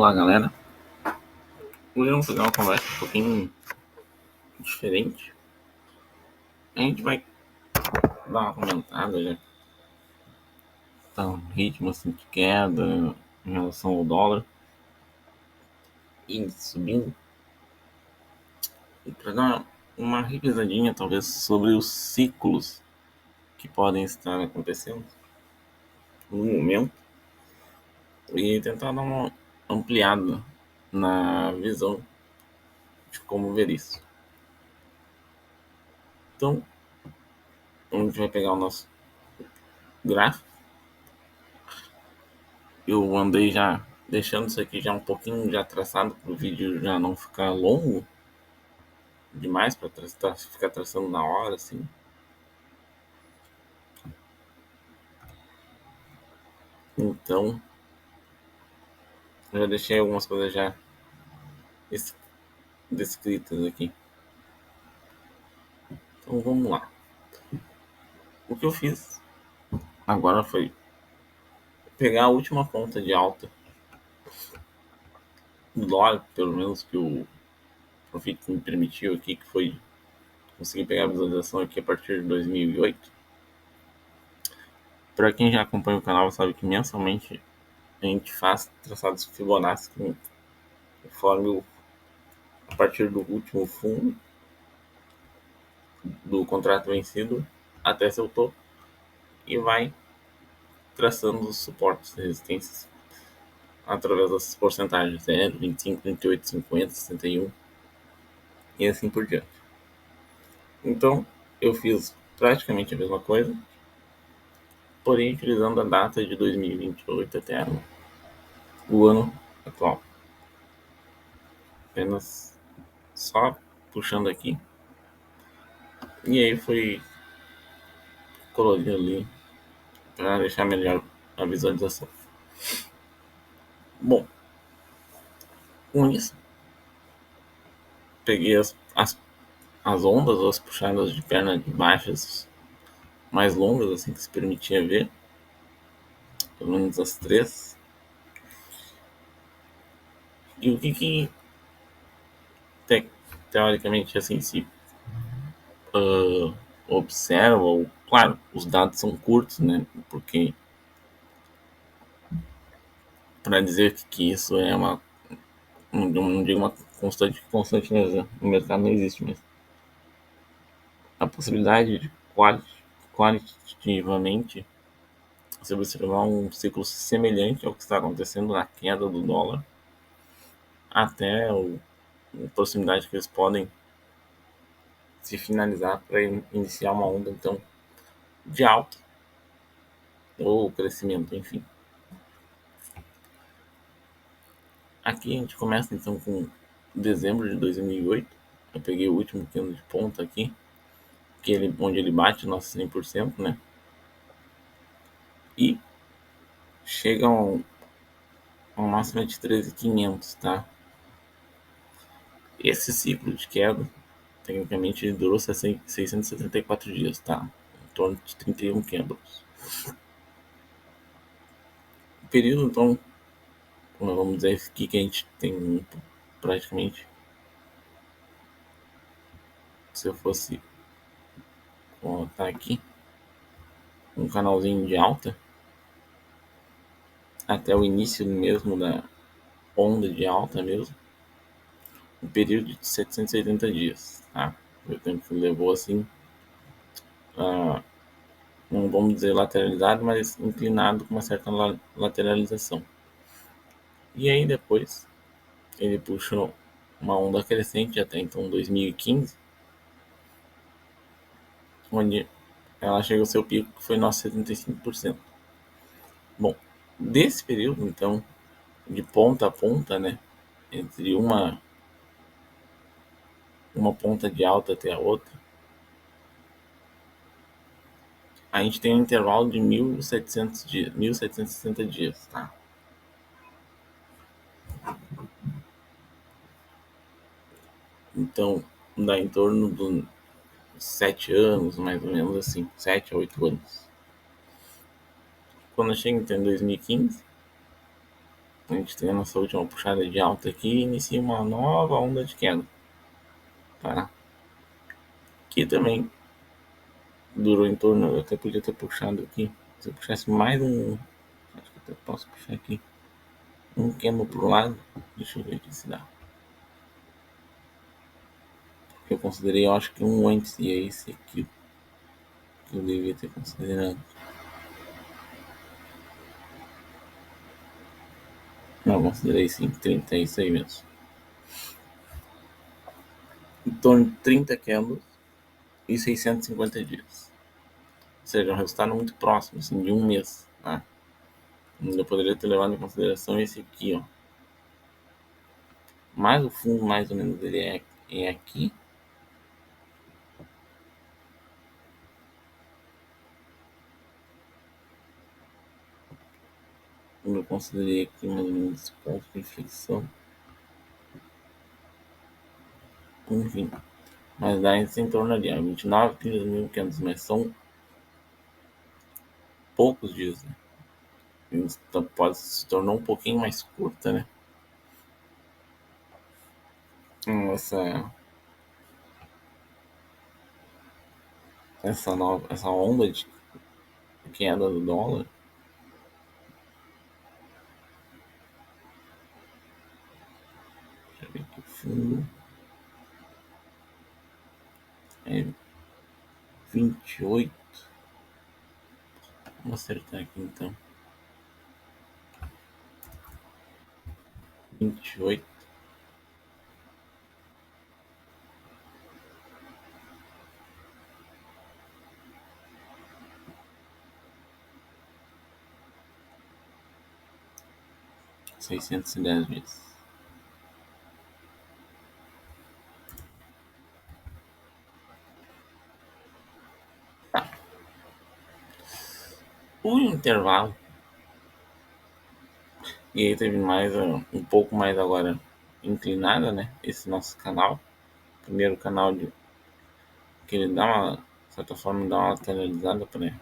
Olá, galera. Hoje vamos fazer uma conversa um pouquinho diferente. A gente vai dar uma comentada, já tá um ritmo assim de queda em relação ao dólar e subindo. E para dar uma revisadinha, talvez, sobre os ciclos que podem estar acontecendo no momento e tentar dar uma ampliada na visão de como ver isso. Então, a gente vai pegar o nosso gráfico. Eu andei já deixando isso aqui já um pouquinho já traçado para o vídeo já não ficar longo demais para ficar traçando na hora, assim. Então, eu já deixei algumas coisas já descritas aqui. Então, vamos lá. O que eu fiz agora foi pegar a última ponta de alta do dólar, pelo menos que o Profit me permitiu aqui, que foi conseguir pegar a visualização aqui a partir de 2008. Para quem já acompanha o canal sabe que mensalmente a gente faz traçados Fibonacci conforme a partir do último fundo do contrato vencido até seu topo e vai traçando os suportes e resistências através dessas porcentagens 0, 25, 38, 50, 61 e assim por diante. Então eu fiz praticamente a mesma coisa, porém utilizando a data de 2028 até o ano atual. Apenas só puxando aqui. E aí foi colorido ali para deixar melhor a visualização. Bom, com isso, peguei as ondas, as puxadas de perna de baixas mais longas, assim, que se permitia ver, pelo menos as três. E o que teoricamente, assim, se observa, ou, claro, os dados são curtos, né, porque para dizer que isso é não digo uma constante no mercado não existe, mas a possibilidade de qualitativamente se observar um ciclo semelhante ao que está acontecendo na queda do dólar até a proximidade que eles podem se finalizar para iniciar uma onda então de alta ou crescimento, enfim. Aqui a gente começa então com dezembro de 2008. Eu peguei o último candle de ponta aqui, onde ele bate nosso 100%, né? E chega a um máximo de 13.500, tá? Esse ciclo de queda, tecnicamente, ele durou 674 dias, tá? Em torno de 31 candles. O período, então, vamos dizer aqui que a gente tem praticamente, se eu fosse botar aqui, um canalzinho de alta, até o início mesmo da onda de alta mesmo, um período de 780 dias, tá? O tempo que levou assim, não vamos dizer lateralizado, mas inclinado com uma certa lateralização. E aí depois ele puxou uma onda crescente até então 2015, onde ela chega ao seu pico que foi nosso 75%. Bom, desse período então, de ponta a ponta, né, entre uma ponta de alta até a outra, a gente tem um intervalo de 1.700 dias, 1.760 dias, tá? Então, dá em torno de 7 anos, mais ou menos assim, 7 a 8 anos. Quando chega então, em 2015, A gente tem a nossa última puxada de alta aqui e inicia uma nova onda de queda, tá? Que também durou em torno, eu até podia ter puxado aqui, se eu puxasse mais um, acho que até posso puxar aqui, um candle pro lado, deixa eu ver aqui se dá. Eu considerei, eu acho que um antes, e é esse aqui que eu devia ter considerado. Não, considerei sim, 30, é isso aí mesmo. Em torno de 30 candles e 650 dias. Ou seja, um resultado muito próximo, assim, de um mês, tá? Eu poderia ter levado em consideração esse aqui, ó. Mas o fundo, mais ou menos, ele é aqui. Eu considerei aqui mais ou menos esse ponto de inflexão. Enfim, mas dá esse em torno ali, ó, 29, 30.500, mas são poucos dias, né? Então pode se tornar um pouquinho mais curta, né? Essa, essa onda de queda do dólar. Deixa eu ver aqui o fundo. É 28. Vamos acertar aqui então. 28. 610 dias. O intervalo. E aí teve mais um pouco mais agora inclinada, né? Esse nosso canal. Primeiro canal que ele dá uma, de certa forma, dá uma lateralizada para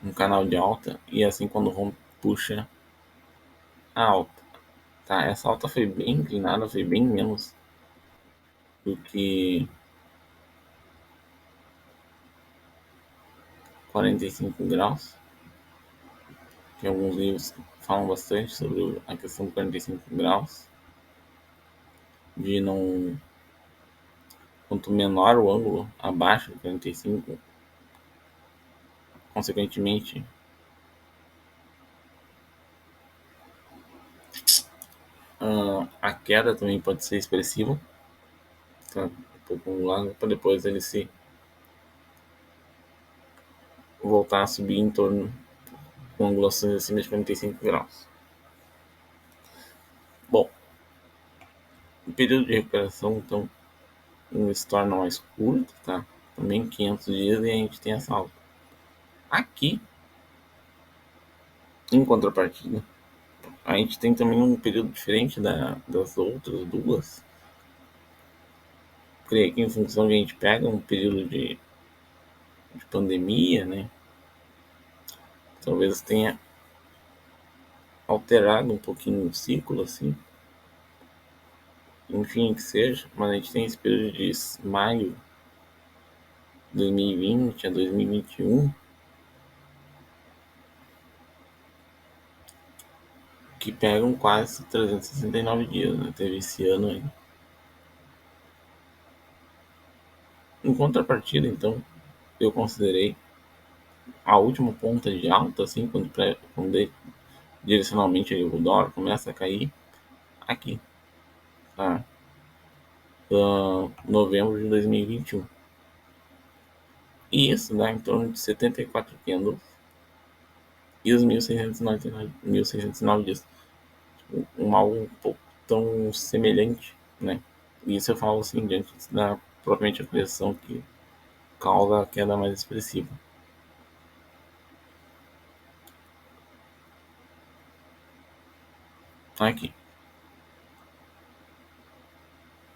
um canal de alta. E assim quando rompe, puxa a alta. Tá, essa alta foi bem inclinada, foi bem menos do que 45 graus. Que alguns livros falam bastante sobre a questão do 45 graus. De não. Quanto menor o ângulo abaixo de 45, consequentemente, a queda também pode ser expressiva. Tá? Um pouco angulado, para depois ele se voltar a subir em torno com angulações acima de 45 graus. Bom, o período de recuperação então se torna mais curto, tá? Também 500 dias e a gente tem essa alta. Aqui, em contrapartida, a gente tem também um período diferente das outras duas. Creio que em função de a gente pega um período de pandemia, né? Talvez tenha alterado um pouquinho o ciclo, assim. Enfim, que seja, mas a gente tem esse período de maio de 2020 a 2021 que pegam quase 369 dias, né? Teve esse ano aí. Em contrapartida, então, eu considerei a última ponta de alta, assim, quando direcionalmente o dólar começa a cair, aqui, tá? Novembro de 2021. E isso dá em torno de 74 candles e os 1.609 dias. Algo um pouco tão semelhante, né? E isso eu falo assim, diante da propriamente a correção que causa a queda mais expressiva. Aqui.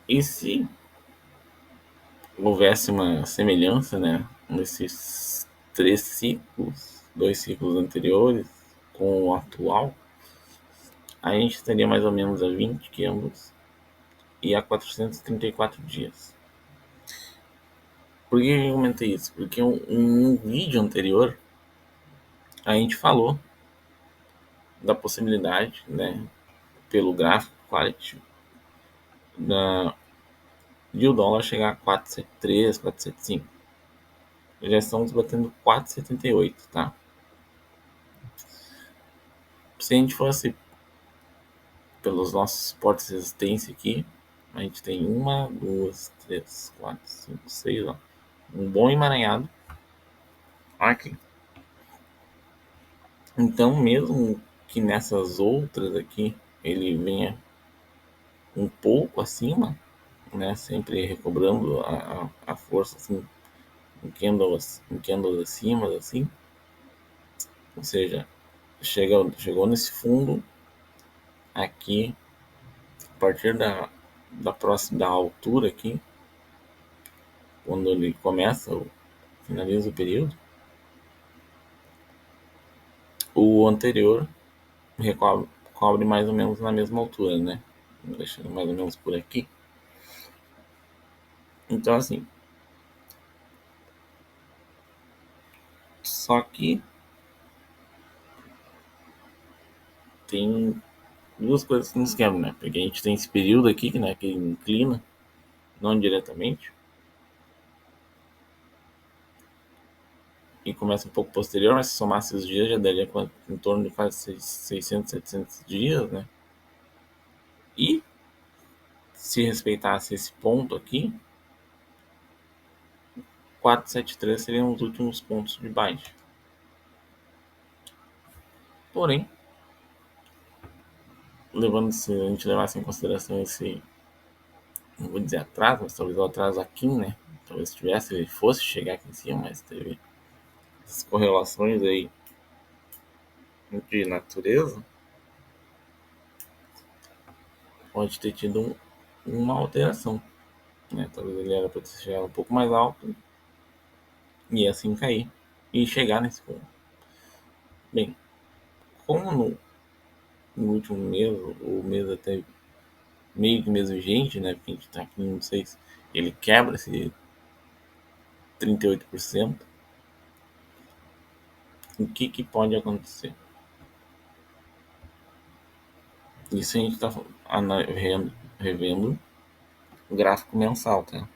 E se houvesse uma semelhança, né, nesses 3 ciclos, 2 ciclos anteriores com o atual, a gente estaria mais ou menos a 20 candles e a 434 dias. Por que eu comentei isso? Porque um vídeo anterior a gente falou da possibilidade, né, pelo gráfico quality, de o dólar chegar a 4,73, 4,75. Já estamos batendo 4,78, tá? Se a gente fosse pelos nossos suportes de resistência aqui, a gente tem uma, duas, três, quatro, cinco, seis, ó, um bom emaranhado aqui. Então, mesmo que nessas outras aqui ele venha um pouco acima, né, sempre recobrando a força, assim, em candles acima, assim, ou seja, chegou nesse fundo aqui, a partir da próxima, da altura aqui, quando ele começa, finaliza o período, o anterior cobre mais ou menos na mesma altura, né? Deixando mais ou menos por aqui. Então, assim, só que tem duas coisas que nos quebram, né? Porque a gente tem esse período aqui, né, que inclina, não diretamente, e começa um pouco posterior, mas se somasse os dias já daria em torno de quase 600, 700 dias, né? E se respeitasse esse ponto aqui, 473 seriam os últimos pontos de baixa. Porém, se a gente levasse em consideração esse, não vou dizer atraso, mas talvez o atraso aqui, né? Talvez tivesse, ele fosse chegar aqui em cima, mas teve essas correlações aí de natureza, pode ter tido uma alteração, né? Talvez ele era para ter chegado um pouco mais alto e assim cair e chegar nesse ponto. Bem, como no último mês, o mês até meio que mês vigente, né? Porque a gente está aqui no 6, ele quebra esse 38%. O que pode acontecer? Isso a gente está revendo o gráfico mensal, tá?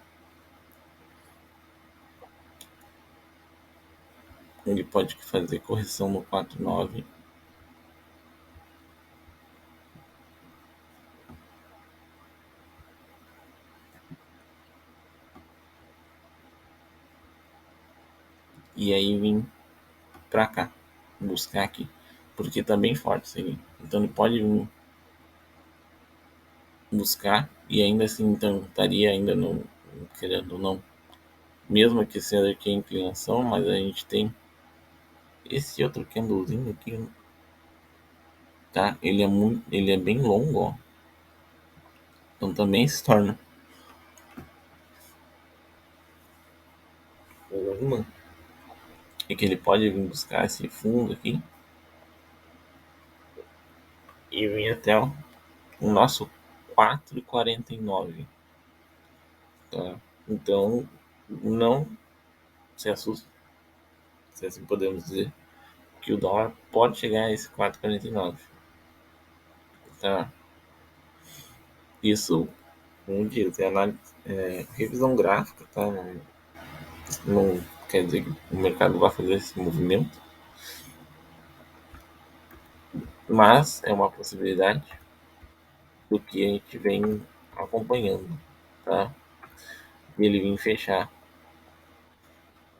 Ele pode fazer correção no 4,9 e aí vir para cá, buscar aqui, porque tá bem forte isso aí. Então ele pode vir buscar e ainda assim então estaria ainda no, querendo ou não, mesmo que sendo aqui a inclinação, mas a gente tem esse outro candlezinho aqui, tá? Ele é bem longo, ó. Então também se torna uma, e que ele pode vir buscar esse fundo aqui e vir até o nosso 4,49, tá? Então não se assuste, se assim podemos dizer, que o dólar pode chegar a esse 4,49, tá? Isso, como diz, é análise, revisão gráfica, tá? Não quer dizer que o mercado vai fazer esse movimento, mas é uma possibilidade do que a gente vem acompanhando, tá? E ele vir fechar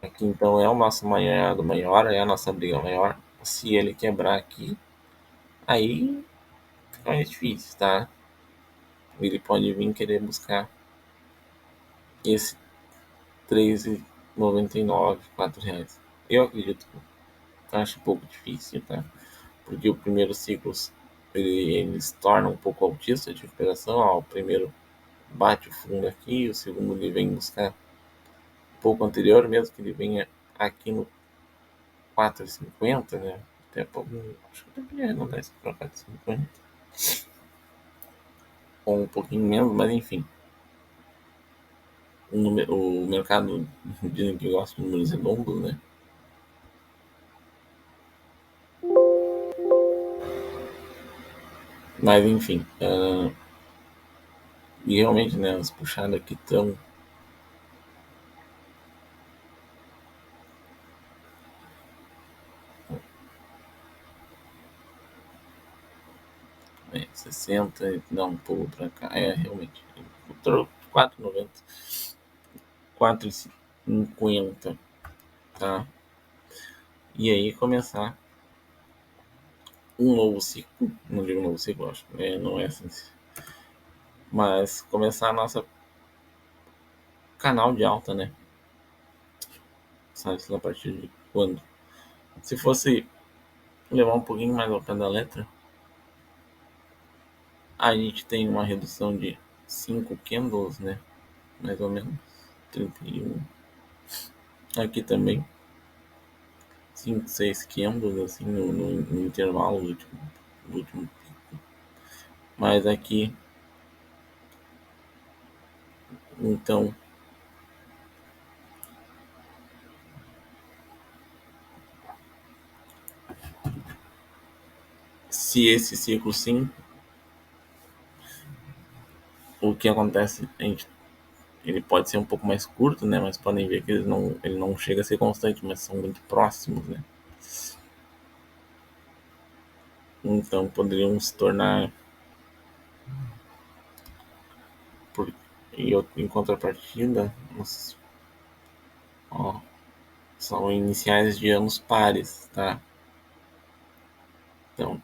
aqui, então é o nosso maior, é a nossa briga maior. Se ele quebrar aqui, aí fica mais difícil, tá? Ele pode vir querer buscar esse 3,99, R$ 4. Eu acredito que acho um pouco difícil, tá? Porque o primeiro ciclo ele se torna um pouco autista de recuperação. Ó, o primeiro bate o fundo aqui, o segundo ele vem buscar um pouco anterior, mesmo que ele venha aqui no 4,50, né? Até pouco, acho que eu poderia arredondar isso para 4,50. ou um pouquinho menos, mas enfim. O mercado dizem que gosta de números redondos, né? Mas enfim, e realmente, né, as puxadas aqui estão é, 60, dá um pulo para cá. É, realmente. 4,90, 4,50, tá? E aí começar um novo ciclo, não digo novo ciclo, acho, não é assim, mas começar a nossa canal de alta, né? Sabe a partir de quando? Se fosse levar um pouquinho mais ao pé da letra, a gente tem uma redução de 5 candles, né? Mais ou menos 31. Aqui também 5, 6 candles, assim, no intervalo do último. Mas aqui, então, se esse ciclo sim, o que acontece, ele pode ser um pouco mais curto, né? Mas podem ver que ele não chega a ser constante, mas são muito próximos, né? Então poderiam se tornar, por, em contrapartida, ó, são iniciais de anos pares, tá? Então,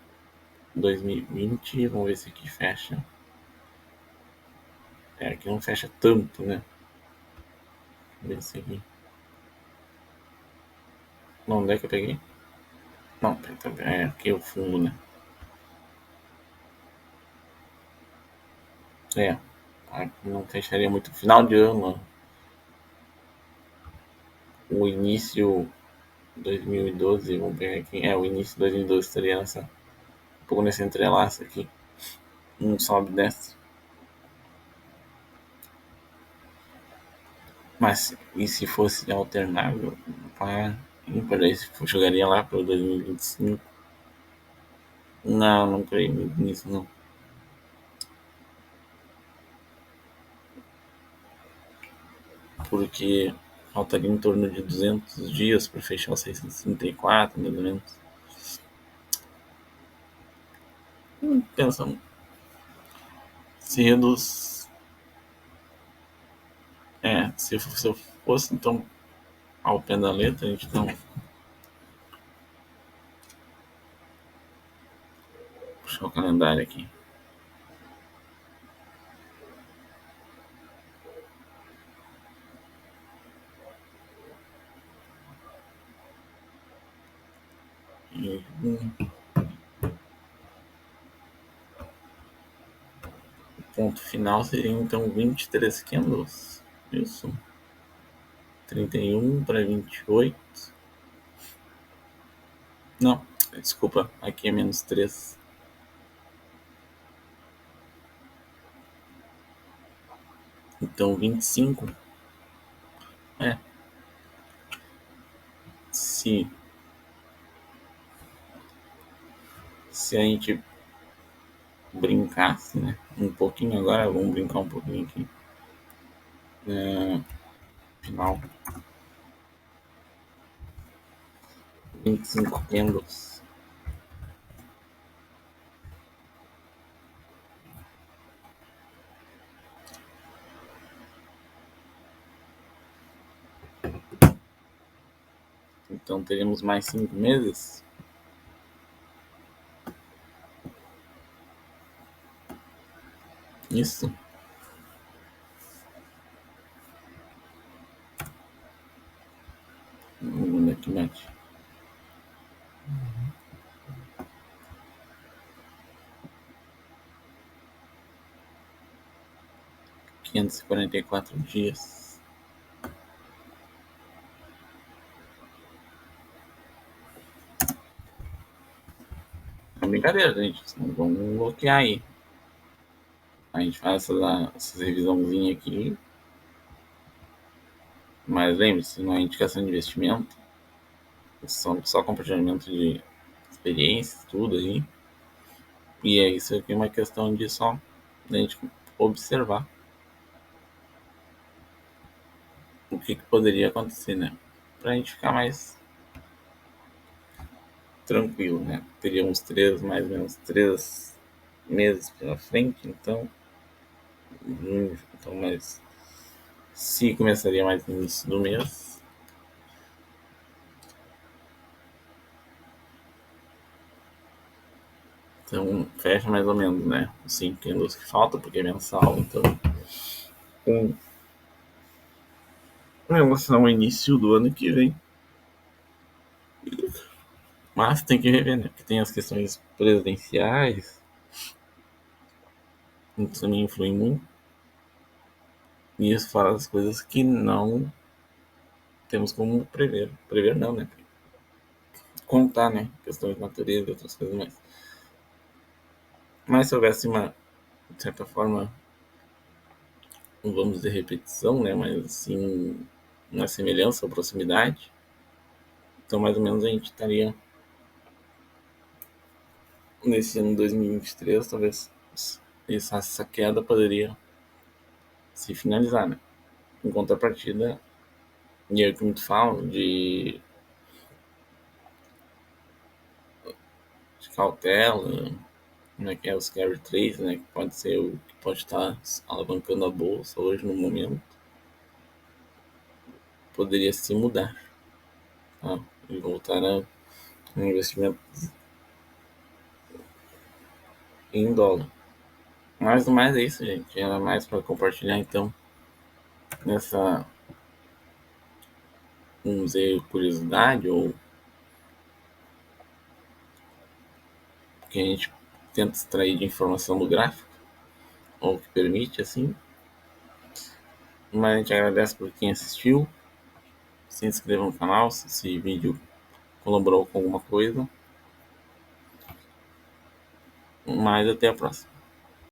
2020, vamos ver se aqui fecha. É, aqui não fecha tanto, né? Vamos ver se aqui. Não, onde é que eu peguei? Não, é aqui é o fundo, né? É, aqui não fecharia muito. Final de ano, o início 2012, vamos ver aqui. É, o início de 2012 estaria um pouco nesse entrelaço aqui. Um sobe e desce. Mas e se fosse alternável para ímpar, aí jogaria lá para o 2025? Não, não creio muito nisso, não. Porque faltaria em torno de 200 dias para fechar os 634, mais ou menos. Pensa, se reduz. Se eu fosse então ao pé da letra, a gente então puxar o calendário aqui. E, o ponto final seria então 23 candles. Isso. 31 para 28. Não, desculpa, aqui é menos 3. Então 25. É, se, se a gente brincasse, né? Um pouquinho agora, vamos brincar um pouquinho aqui. É, final 25 candles. Então teremos mais 5 meses. Isso. Onde é que mete? Quinhentos e quarenta e quatro dias. brincadeira, gente. Não vamos bloquear aí. A gente faz essa revisãozinha aqui. Mas lembre-se, não é indicação de investimento. São só compartilhamento de experiências, tudo aí. E é isso aqui, é uma questão de só a gente observar o que poderia acontecer, né? Pra gente ficar mais tranquilo, né? Teríamos mais ou menos 3 meses pela frente, então, mas se começaria mais no início do mês, então fecha mais ou menos, né? Os 5 quilos que falta, porque é mensal, então, com relação ao início do ano que vem. Mas tem que rever, né? Porque tem as questões presidenciais, que também influem muito. E isso fala das coisas que não temos como prever. Prever não, né? Contar, né? Questões de natureza e outras coisas mais. Mas se houvesse uma, de certa forma, não vamos dizer repetição, né? Mas assim, uma semelhança ou proximidade. Então, mais ou menos, a gente estaria nesse ano 2023, talvez essa queda poderia se finalizar, né? Em contrapartida, e é o que muito falam de cautela, né, que é os carry trades, né, que pode ser o que pode estar alavancando a bolsa hoje no momento, poderia se mudar, tá? E voltar a um investimento em dólar. Mas no mais é isso, gente. Era mais para compartilhar então nessa, vamos dizer, curiosidade ou que a gente tenta extrair de informação do gráfico, ou que permite assim. Mas a gente agradece por quem assistiu. Se inscreva no canal se esse vídeo colaborou com alguma coisa. Mas até a próxima.